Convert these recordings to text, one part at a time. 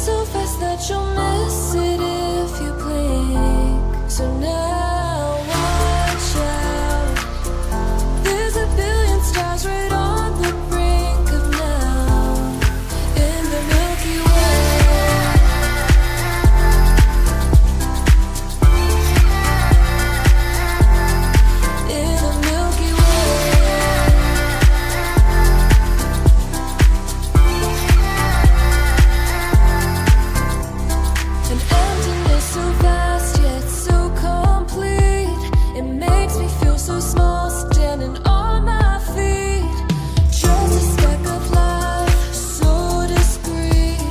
so fast that you'll miss it if you blink. So now watch out. There's a billion stars right on the brink of now in the Milky Way. In the Milky Way. An emptiness so vast yet so complete. It makes me feel so small standing on my feet. Just a speck of light, so discreet.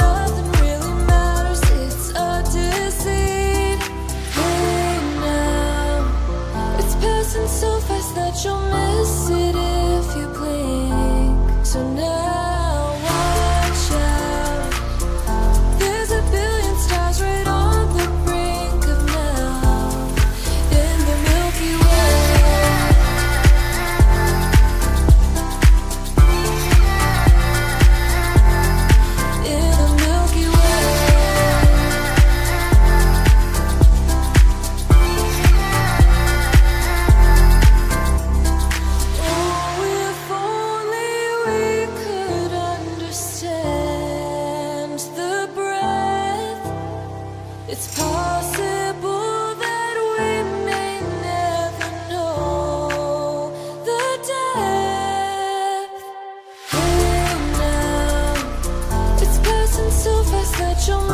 Nothing really matters, it's a deceit. Hey now, it's passing so fast that you'll miss it if you blink. So now watch out. There's a billion stars right on the brink of now in the Milky Way. In the Milky Way. Oh, if only we could understand the breath. It's possible that we may never know the depth. Hey now, it's passing so fast that you'll